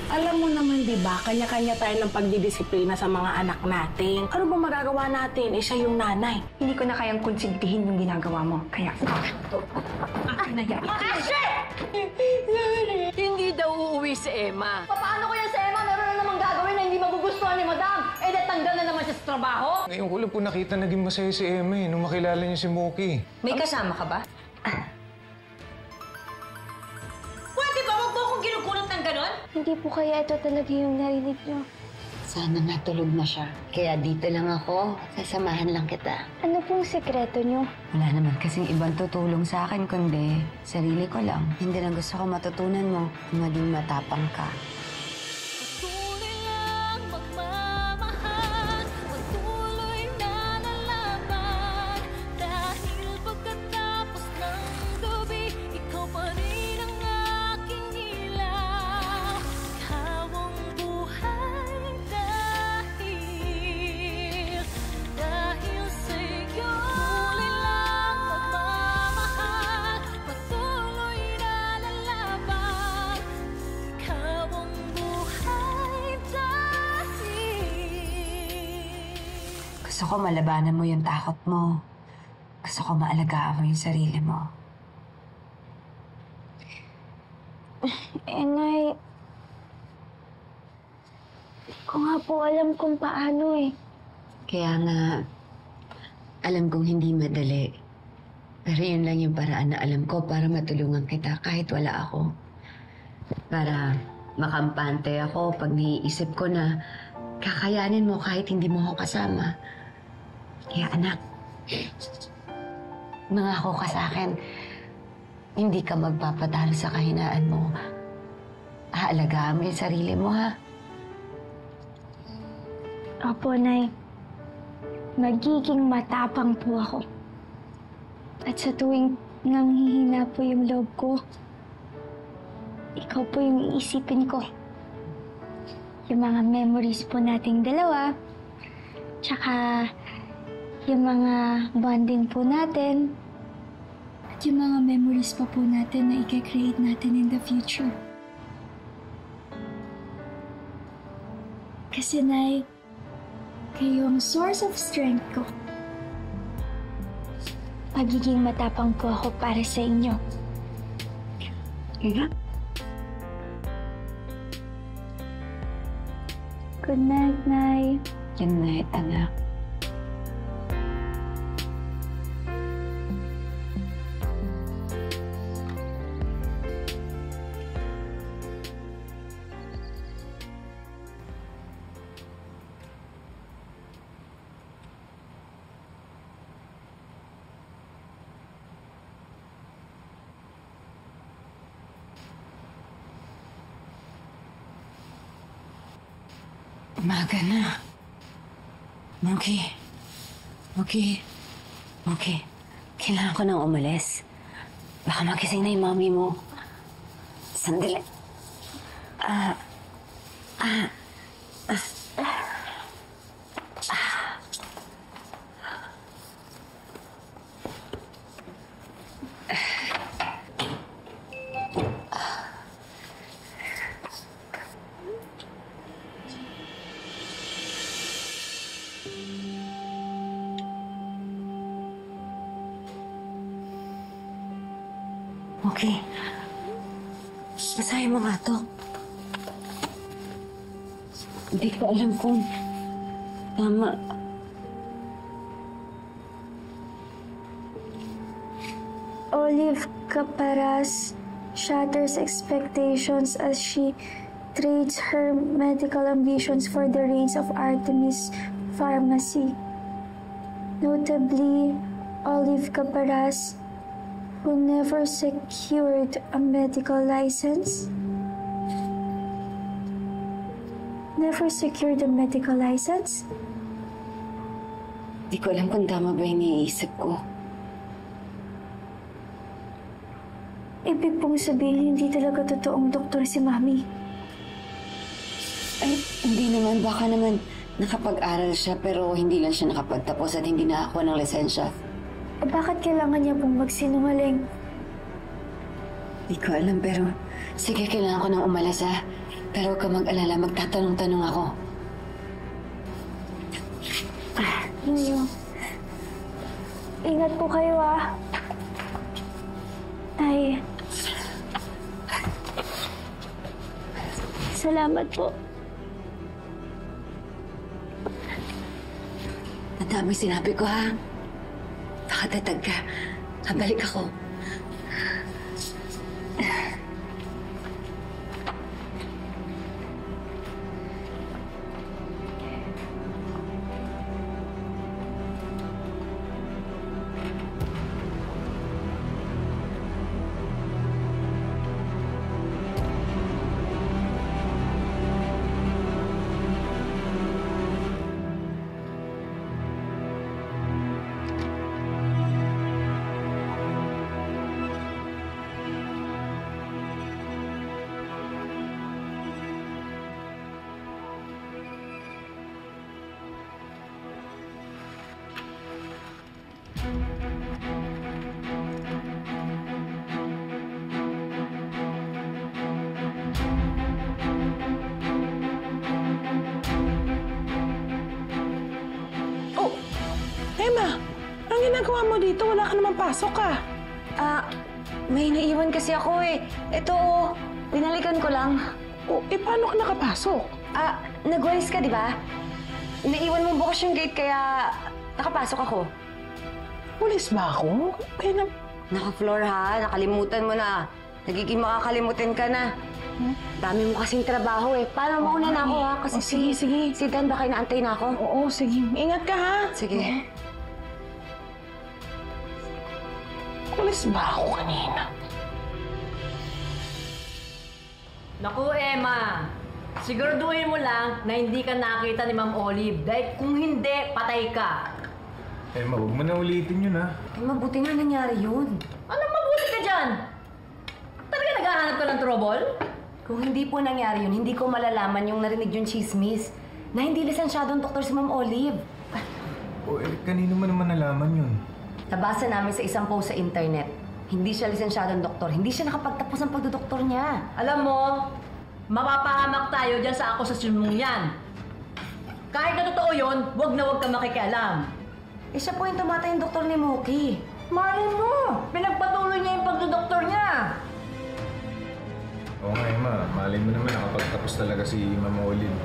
Alam mo naman, di ba, kanya-kanya tayo ng pagdidisiplina sa mga anak natin. Ano ba magagawa natin? Eh, siya yung nanay. Hindi ko na kayang konsintihin yung ginagawa mo. Kaya, Hindi daw uuwi si Emma. Paano ko yan sa Emma? Meron na namang gagawin na hindi magugustuhan ni Madam. Eh, natanggal na naman siya sa trabaho. Ngayon ko lang po nakita naging masaya si Emma nung makilala niya si Moki. may kasama ka ba? Pwede ba? Huwag mo akong ginugunot ng ganon? Hindi po kaya ito talaga yung narinig niyo. Sana natulog na siya. Kaya dito lang ako. Sasamahan lang kita. Ano pong sekreto niyo? Wala naman kasing ibang tutulong sa akin, kundi sarili ko lang. Hindi lang gusto ko matutunan mo na maging matapang ka. Patuloy lang magmamahal, patuloy na lalaban. Dahil pagkatapos ng gabi, ikaw pa rin ang aking ilaw. Ikaw ang buhay dahil sa'yo. Patuloy lang magmamahal, patuloy na lalaban. Ikaw ang buhay dahil. Gusto ko malabanan mo yung takot mo. Gusto ko maalagaan mo yung sarili mo. Nay, ko nga po alam kung paano eh. Kaya nga, alam kong hindi madali. Pero yun lang yung paraan na alam ko para matulungan kita kahit wala ako. Para makampante ako pag naiisip ko na kakayanin mo kahit hindi mo ako kasama. Kaya anak, mangako ka sa akin, hindi ka magpapatalo sa kahinaan mo. Aalagaan mo yung sarili mo, ha? Opo, Nay. Magiging matapang po ako. At sa tuwing nanghihina po yung loob ko, ikaw po yung iisipin ko. Yung mga memories po nating dalawa, tsaka yung mga bonding po natin, at yung mga memories pa po natin na i-create natin in the future. Kasi, Nay, kayo ang source of strength ko. Pagiging matapang po ako para sa inyo. Yeah. Good night, Nay. Good night, anak. Umaga na. Moki. Kailangan ko nang umalis. Baka magising na yung mommy mo. Sandali. Okay. Basahin mo nga to. Hindi ko alam kung tama. Olive Caparas shatters expectations as she trades her medical ambitions for the reins of Artemis Pharmacy. Notably, Olive Caparas, who never secured a medical license. Never secured a medical license? Di ko alam kung tama ba yung iniisip ko. Ibig pong sabihin, hindi talaga totoong doktor si Mami. Ay, hindi naman. Baka naman nakapag-aral siya pero hindi lang siya nakapagtapos at hindi nakakuha ng lisensya. Bakit kailangan niya pong magsinungaling? Di ko alam pero sige, kailangan ko nang umalis, ha? Pero huwag ka mag-alala, magtatanong-tanong ako. Ninyo. Ingat po kayo, ah. Ay. Salamat po. Tandaan mo yung sinabi ko, ha? Nakatatag ka. Kabalik ako. Oh, Emma, ang ginagawa mo dito? Wala ka naman pasok ka. May naiwan kasi ako eh. Ito, binalikan ko lang. Oh, paano ka nakapasok? Nag-walis ka, di ba? Naiwan mo bukas yung gate kaya nakapasok ako. Pulis ba ako? Naka-floor ha, nakalimutan mo na. Nagiging makakalimutin ka na. Dami mo kasing trabaho eh. Paano mauna na ako ha? Kasi sige. si Dan baka inaantay na ako. Oo, sige. Ingat ka, ha? Sige. Pulis ba ako kanina? Naku, Emma. Siguraduhin mo lang na hindi ka nakita ni Ma'am Olive. Dahil kung hindi, patay ka. Emma, huwag mo na ulitin yun, ha? Mabuti nga nangyari yun. Anong mabuti ka dyan? Talaga naghahanap ka ng trouble? Kung hindi po nangyari yun, hindi ko malalaman yung narinig yung chismis na hindi lisensyadong doktor si Ma'am Olive. O, kanino mo naman nalaman yun? Nabasa namin sa isang post sa internet. Hindi siya lisensyadong doktor. Hindi siya nakapagtapos ng pagdodoktor niya. Alam mo, mapapahamak tayo dyan sa akusasyon mong yan. Kahit na totoo yun, wag na wag ka makikialam. Siya po yung tumatay yung doktor ni Moki. Malay mo, pinagpatuloy niya yung pagdodoktor niya. Oo nga, Emma. Malay mo naman nakapagtapos talaga si Mama Olive.